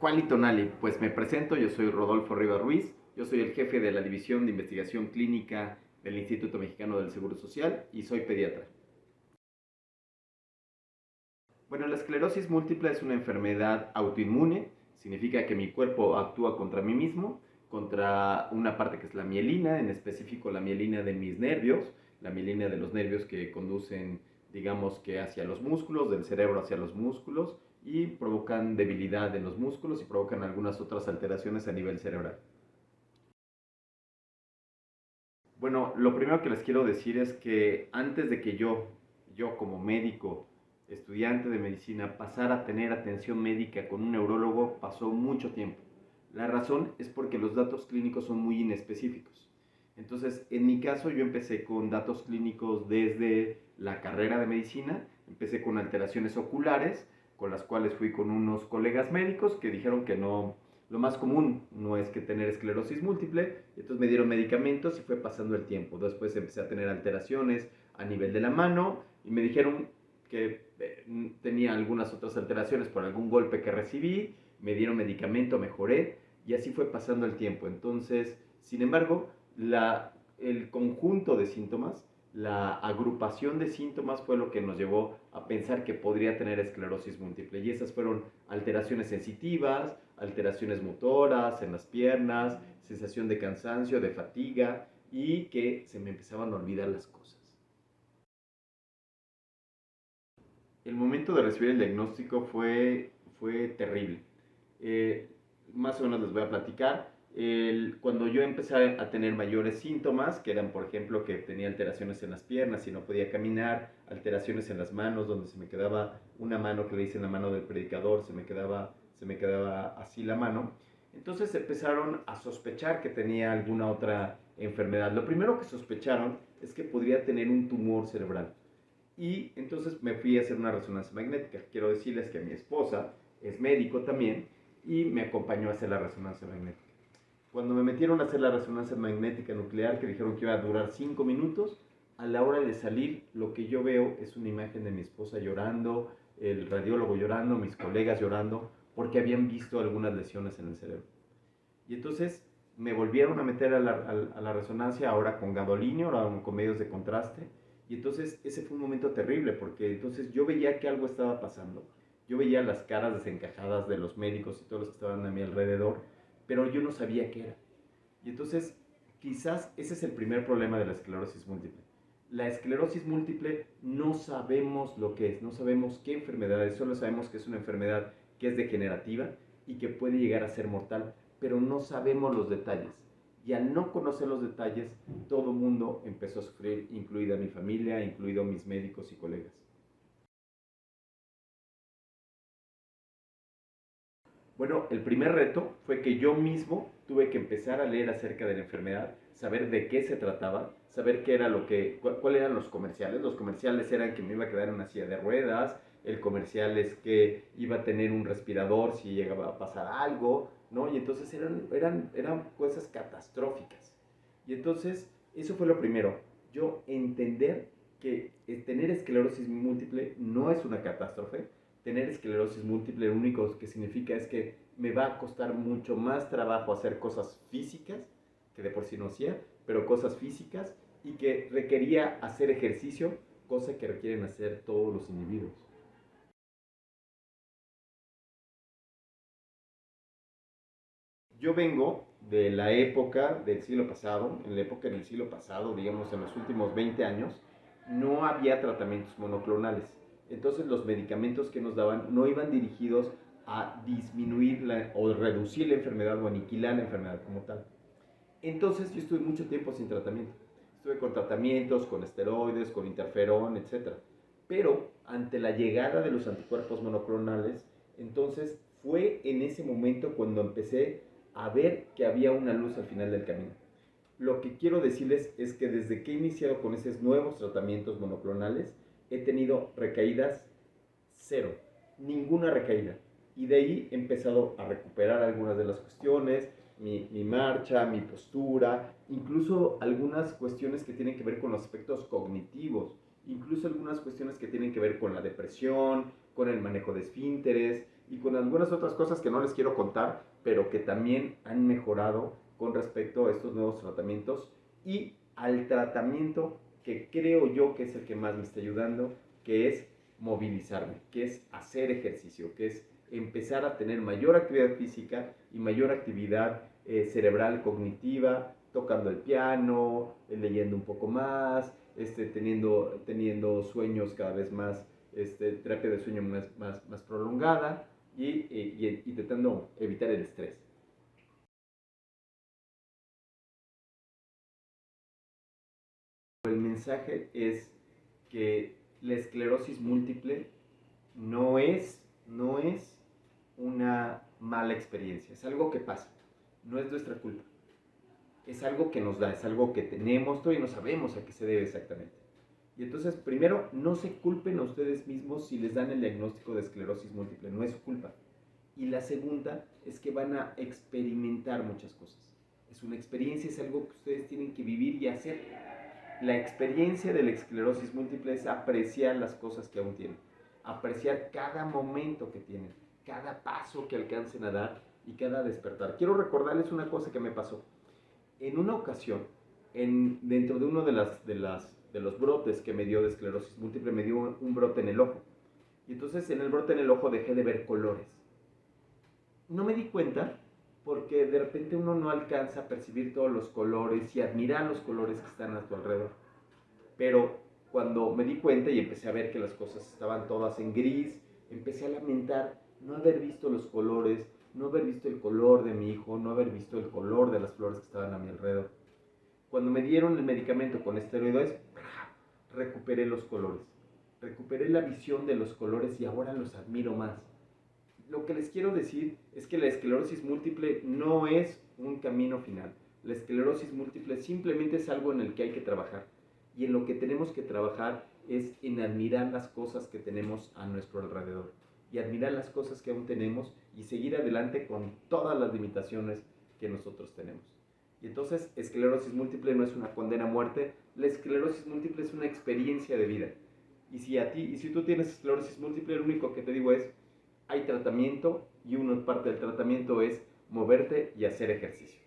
Quali Tonali, pues me presento, yo soy Rodolfo Rivas Ruiz, yo soy el jefe de la División de Investigación Clínica del Instituto Mexicano del Seguro Social y soy pediatra. Bueno, la esclerosis múltiple es una enfermedad autoinmune, significa que mi cuerpo actúa contra mí mismo, contra una parte que es la mielina, en específico la mielina de mis nervios, la mielina de los nervios que conducen, digamos que hacia los músculos, del cerebro hacia los músculos, y provocan debilidad en los músculos y provocan algunas otras alteraciones a nivel cerebral. Bueno, lo primero que les quiero decir es que antes de que yo como médico, estudiante de medicina, pasara a tener atención médica con un neurólogo, pasó mucho tiempo. La razón es porque los datos clínicos son muy inespecíficos. Entonces, en mi caso, yo empecé con datos clínicos desde la carrera de medicina, empecé con alteraciones oculares, con las cuales fui con unos colegas médicos que dijeron que no, lo más común no es que tener esclerosis múltiple, entonces me dieron medicamentos y fue pasando el tiempo. Después empecé a tener alteraciones a nivel de la mano y me dijeron que tenía algunas otras alteraciones por algún golpe que recibí, me dieron medicamento, mejoré y así fue pasando el tiempo. Entonces, sin embargo, el conjunto de síntomas, la agrupación de síntomas fue lo que nos llevó a pensar que podría tener esclerosis múltiple. Y esas fueron alteraciones sensitivas, alteraciones motoras en las piernas, sensación de cansancio, de fatiga y que se me empezaban a olvidar las cosas. El momento de recibir el diagnóstico fue terrible. Eh, Más o menos les voy a platicar. Cuando yo empecé a tener mayores síntomas, que eran por ejemplo que tenía alteraciones en las piernas y no podía caminar, alteraciones en las manos, donde se me quedaba una mano que le dicen la mano del predicador, se me quedaba así la mano. Entonces empezaron a sospechar que tenía alguna otra enfermedad. Lo primero que sospecharon es que podría tener un tumor cerebral. Y entonces me fui a hacer una resonancia magnética. Quiero decirles que mi esposa es médico también y me acompañó a hacer la resonancia magnética. Cuando me metieron a hacer la resonancia magnética nuclear, que dijeron que iba a durar 5 minutos, a la hora de salir lo que yo veo es una imagen de mi esposa llorando, el radiólogo llorando, mis colegas llorando, porque habían visto algunas lesiones en el cerebro. Y entonces me volvieron a meter a la resonancia, ahora con gadolinio, ahora con medios de contraste. Y entonces ese fue un momento terrible, porque entonces yo veía que algo estaba pasando. Yo veía las caras desencajadas de los médicos y todos los que estaban a mi alrededor, pero yo no sabía qué era. Y entonces quizás ese es el primer problema de la esclerosis múltiple. La esclerosis múltiple no sabemos lo que es, no sabemos qué enfermedad es, solo sabemos que es una enfermedad que es degenerativa y que puede llegar a ser mortal, pero no sabemos los detalles. Y al no conocer los detalles, todo el mundo empezó a sufrir, incluida mi familia, incluidos mis médicos y colegas. Bueno, el primer reto fue que yo mismo tuve que empezar a leer acerca de la enfermedad, saber de qué se trataba, saber qué era cuáles eran los comerciales. Los comerciales eran que me iba a quedar en una silla de ruedas, el comercial es que iba a tener un respirador si llegaba a pasar algo, ¿no? Y entonces eran cosas catastróficas. Y entonces, eso fue lo primero, yo entender que tener esclerosis múltiple no es una catástrofe. Tener esclerosis múltiple lo único que significa es que me va a costar mucho más trabajo hacer cosas físicas, que de por sí no hacía, pero cosas físicas, y que requería hacer ejercicio, cosa que requieren hacer todos los individuos. Yo vengo de la época del siglo pasado, en la época del siglo pasado, digamos en los últimos 20 años, no había tratamientos monoclonales. Entonces los medicamentos que nos daban no iban dirigidos a disminuir o reducir la enfermedad o aniquilar la enfermedad como tal. Entonces yo estuve mucho tiempo sin tratamiento. Estuve con tratamientos, con esteroides, con interferón, etc. Pero ante la llegada de los anticuerpos monoclonales, entonces fue en ese momento cuando empecé a ver que había una luz al final del camino. Lo que quiero decirles es que desde que he iniciado con esos nuevos tratamientos monoclonales, he tenido recaídas cero, ninguna recaída. Y de ahí he empezado a recuperar algunas de las cuestiones, mi marcha, mi postura, incluso algunas cuestiones que tienen que ver con los aspectos cognitivos, incluso algunas cuestiones que tienen que ver con la depresión, con el manejo de esfínteres, y con algunas otras cosas que no les quiero contar, pero que también han mejorado con respecto a estos nuevos tratamientos y al tratamiento que creo yo que es el que más me está ayudando, que es movilizarme, que es hacer ejercicio, que es empezar a tener mayor actividad física y mayor actividad cerebral cognitiva, tocando el piano, leyendo un poco más, teniendo sueños cada vez más, terapia de sueño más prolongada y intentando evitar el estrés. El mensaje es que la esclerosis múltiple no es una mala experiencia, es algo que pasa, no es nuestra culpa, es algo que nos da, es algo que tenemos, todavía no sabemos a qué se debe exactamente. Y entonces, primero, no se culpen a ustedes mismos si les dan el diagnóstico de esclerosis múltiple, no es su culpa. Y la segunda es que van a experimentar muchas cosas. Es una experiencia, es algo que ustedes tienen que vivir y hacer. La experiencia de la esclerosis múltiple es apreciar las cosas que aún tienen, apreciar cada momento que tienen, cada paso que alcancen a dar y cada despertar. Quiero recordarles una cosa que me pasó. En una ocasión, dentro de uno de los brotes que me dio de esclerosis múltiple, me dio un brote en el ojo. Y entonces en el brote en el ojo dejé de ver colores. No me di cuenta porque de repente uno no alcanza a percibir todos los colores y admirar los colores que están a tu alrededor. Pero cuando me di cuenta y empecé a ver que las cosas estaban todas en gris, empecé a lamentar no haber visto los colores, no haber visto el color de mi hijo, no haber visto el color de las flores que estaban a mi alrededor. Cuando me dieron el medicamento con esteroides, recuperé los colores, recuperé la visión de los colores y ahora los admiro más. Lo que les quiero decir es que la esclerosis múltiple no es un camino final. La esclerosis múltiple simplemente es algo en el que hay que trabajar. Y en lo que tenemos que trabajar es en admirar las cosas que tenemos a nuestro alrededor. Y admirar las cosas que aún tenemos y seguir adelante con todas las limitaciones que nosotros tenemos. Y entonces, esclerosis múltiple no es una condena a muerte. La esclerosis múltiple es una experiencia de vida. Y si tú tienes esclerosis múltiple, lo único que te digo es, hay tratamiento y una parte del tratamiento es moverte y hacer ejercicio.